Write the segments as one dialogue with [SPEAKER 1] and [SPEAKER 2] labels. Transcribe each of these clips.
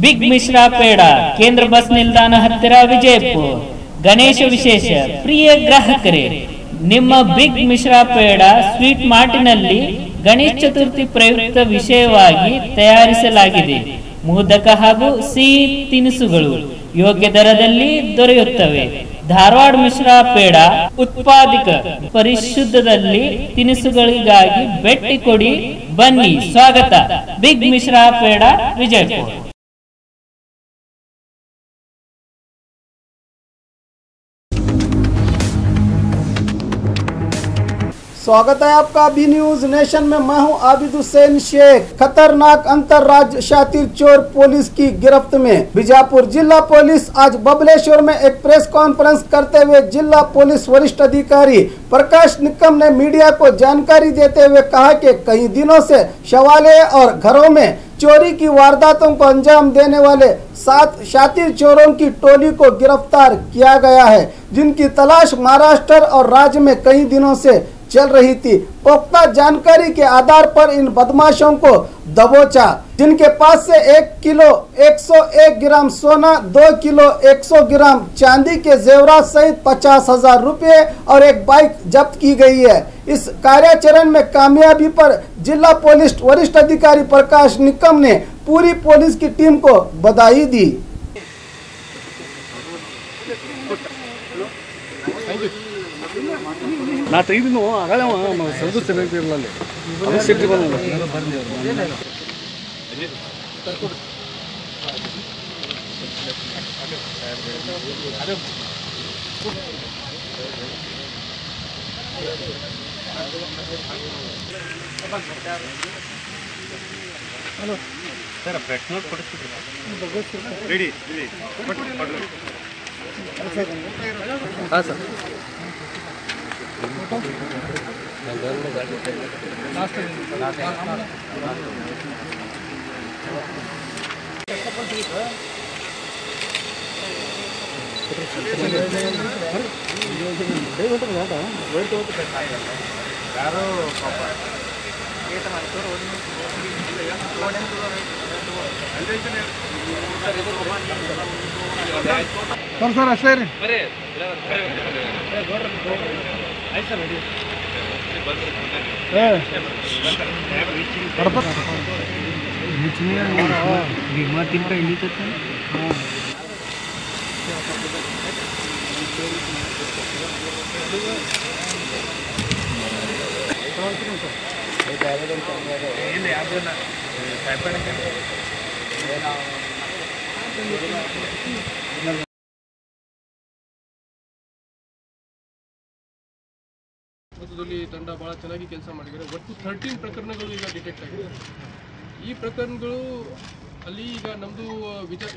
[SPEAKER 1] Big Mishra peda ಕೇಂದ್ರ bus ನಿಲ್ದಾಣ ಹತ್ತಿರ ವಿಜಯಪುರ. ಗಣೇಶ ವಿಶೇಷ ಪ್ರಿಯ ಗ್ರಾಹಕರೇ, ನಿಮ್ಮ ಬಿಗ್ ಮಿಶ್ರಾ ಪೇಡ ಸ್ವೀಟ್ ಮಾರ್ಟಿನಲ್ಲಿ ಗಣೇಶ ಚತುರ್ಥಿ ಪ್ರಯುಕ್ತ ವಿಷಯವಾಗಿ ತಯಾರಿಸಲಾಗಿದೆ. ಮೋದಕ ಹಾಗೂ ಸಿಹಿ ತಿನಿಸುಗಳು ಯೋಗ್ಯ ದರದಲ್ಲಿ ದೊರೆಯುತ್ತವೆ. ಧಾರವಾಡ ಮಿಶ್ರಾ ಪೇಡ ಉತ್ಪಾದಕ ಪರಿಶುದ್ಧದಲ್ಲಿ ತಿನಿಸುಗಳಿಗಾಗಿ ಭೇಟಿ ಕೊಡಿ. ಬನ್ನಿ. ಸ್ವಾಗತ. ಬಿಗ್ ಮಿಶ್ರಾ ಪೇಡ, ವಿಜಯಪುರ.
[SPEAKER 2] स्वागत है आपका बी न्यूज नेशन में। मैं हूं आबिद हुसैन शेख। खतरनाक अंतरराज्य शातिर चोर पुलिस की गिरफ्त में। बीजापुर जिला पुलिस आज बबलेश्वर में एक प्रेस कॉन्फ्रेंस करते हुए जिला पुलिस वरिष्ठ अधिकारी प्रकाश निकम ने मीडिया को जानकारी देते हुए कहा कि कई दिनों से शौचालय और घरों में चोरी की वारदातों को अंजाम देने वाले 7 शातिर चोरों की टोली को गिरफ्तार किया गया है, जिनकी तलाश महाराष्ट्र और राज्य में कई दिनों से चल रही थी। पुख्ता जानकारी के आधार पर इन बदमाशों को दबोचा, जिनके पास से 1 किलो 101 ग्राम सोना, 2 किलो 100 ग्राम चांदी के जेवरात सहित 50,000 रुपये और एक बाइक जब्त की गई है। इस कार्याचरण में कामयाबी पर जिला पुलिस वरिष्ठ अधिकारी प्रकाश निकम ने पूरी पुलिस की टीम को बधाई दी।
[SPEAKER 3] ನಾ ತೆಗೆದಿದ್ದು ಆಗಲೇ ಸೌದು ಚೆನ್ನಾಗಿರಲಿಲ್ಲ ಅಲ್ಲಿ ಸಿಟ್ಟು ಬಂದ ಹಲೋ ಸರ್ ಫ್ರೆಶ್ ನೋಟ್ ಕೊಡಿಸ್ತಿದ್ರು ರೆಡಿ ಹಾಂ ಸರ್ ಸರ್ ಅಷ್ಟೇ ರೀ
[SPEAKER 4] ಮೊದಲಲ್ಲಿ ತಂಡ ಭಾಳ ಚೆನ್ನಾಗಿ ಕೆಲಸ ಮಾಡಿದ್ದಾರೆ. ಒಟ್ಟು 13 ಪ್ರಕರಣಗಳು ಈಗ ಡಿಟೆಕ್ಟ್ ಆಗಿದೆ. ಈ ಪ್ರಕರಣಗಳು ಅಲ್ಲಿ ಈಗ ನಮ್ಮದು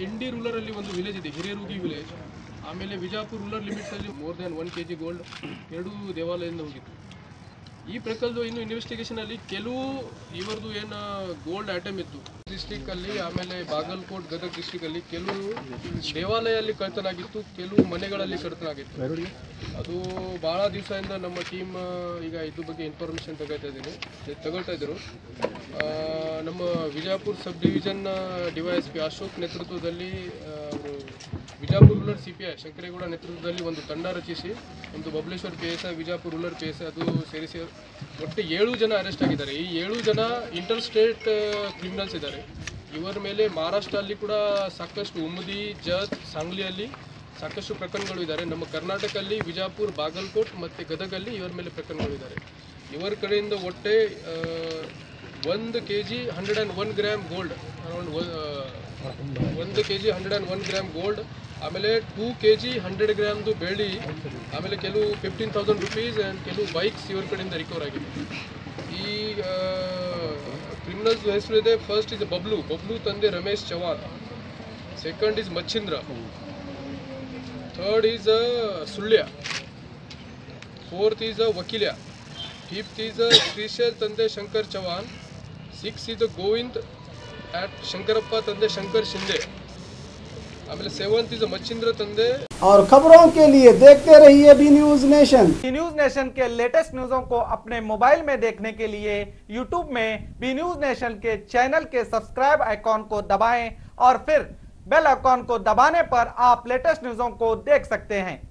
[SPEAKER 4] ಇಂಡಿ ರೂರಲಲ್ಲಿ ಒಂದು ವಿಲೇಜ್ ಇದೆ, ಹಿರೇರೂಗಿ ವಿಲೇಜ್. ಆಮೇಲೆ ವಿಜಾಪುರ ರೂರಲ್ ಲಿಮಿಟ್ಸಲ್ಲಿ ಮೋರ್ ದ್ಯಾನ್ 1 kg ಗೋಲ್ಡ್ 2 ದೇವಾಲಯದಿಂದ ಹೋಗಿತ್ತು. ಈ ಪ್ರಕರಣದ ಇನ್ನು ಇನ್ವೆಸ್ಟಿಗೇಷನಲ್ಲಿ ಕೆಲವು ಇವರದು ಏನು ಗೋಲ್ಡ್ ಐಟಮ್ ಇತ್ತು ಡಿಸ್ಟ್ರಿಕ್ಟಲ್ಲಿ, ಆಮೇಲೆ ಬಾಗಲಕೋಟ್ ಗದಗ ಡಿಸ್ಟ್ರಿಕ್ಟಲ್ಲಿ ಕೆಲವು ದೇವಾಲಯಲ್ಲಿ ಕಳ್ತನಾಗಿತ್ತು, ಕೆಲವು ಮನೆಗಳಲ್ಲಿ ಕಳ್ತನಾಗಿತ್ತು. ಅದು ಭಾಳ ದಿವಸದಿಂದ ನಮ್ಮ ಟೀಮ್ ಈಗ ಇದ್ರ ಬಗ್ಗೆ ಇನ್ಫಾರ್ಮೇಷನ್ ತಗೊಳ್ತಾ ಇದ್ರು. ನಮ್ಮ Vijayapura sub division DYSP Ashok ನೇತೃತ್ವದಲ್ಲಿ ಅವರು ವಿಜಯಪುರ ರೂರಲ್ CPI ಶಂಕರೇಗೌಡ ನೇತೃತ್ವದಲ್ಲಿ ಒಂದು ತಂಡ ರಚಿಸಿ ಒಂದು Babaleshwar PSI, Vijayapura rural PSI ಅದು ಸೇರಿಸಿ ಒಟ್ಟು 7 ಜನ ಅರೆಸ್ಟ್ ಆಗಿದ್ದಾರೆ. ಈ 7 ಜನ ಇಂಟರ್ ಸ್ಟೇಟ್ ಕ್ರಿಮಿನಲ್ಸ್ ಇದ್ದಾರೆ. ಇವರ ಮೇಲೆ ಮಹಾರಾಷ್ಟ್ರಲ್ಲಿ ಕೂಡ ಸಾಕಷ್ಟು ಉಮ್ಮದಿ, ಜತ್, ಸಾಂಗ್ಲಿಯಲ್ಲಿ ಸಾಕಷ್ಟು ಪ್ರಕರಣಗಳು ಇದ್ದಾರೆ. ನಮ್ಮ ಕರ್ನಾಟಕದಲ್ಲಿ ವಿಜಯಪುರ, ಬಾಗಲಕೋಟ್ ಮತ್ತು ಗದಗಲ್ಲಿ ಇವರ ಮೇಲೆ ಪ್ರಕರಣಗಳು ಇದ್ದಾರೆ. ಇವರ ಕಡೆಯಿಂದ ಒಟ್ಟೆ 1 kg 101 gram gold, around 1 kg 101 gram gold, ಆಮೇಲೆ 2 kg 100 ಗ್ರಾಮ್ದು ಬೆಳ್ಳಿ, ಆಮೇಲೆ ಕೆಲವು 15,000 rupees ಆ್ಯಂಡ್ ಕೆಲವು ಬೈಕ್ಸ್ ಇವ್ರ ಕಡೆಯಿಂದ ರಿಕವರ್ ಆಗಿದೆ. ಈ ಕ್ರಿಮಿನಲ್ಸ್ ಹೆಸರಿದೆ. ಫಸ್ಟ್ ಇಸ್ ಬಬ್ಲು ತಂದೆ Ramesh Chavan, second is Machhindra, third is Sulya, fourth is Vakilya, fifth is Shrishail ತಂದೆ Shankar Chavan, six is Govind at Shankarappa तंदे शंकर शिंदे, आमेले 7th इज मच्छिंद्र तंदे।
[SPEAKER 2] और खबरों के लिए देखते रहिए B news nation.
[SPEAKER 5] B news nation के लेटेस्ट न्यूज़ों को अपने मोबाइल में देखने के लिए यूट्यूब में बी न्यूज नेशन के चैनल के सब्सक्राइब आइकॉन को दबाएं और फिर बेल आइकॉन को दबाने पर आप लेटेस्ट न्यूज़ों को देख सकते हैं।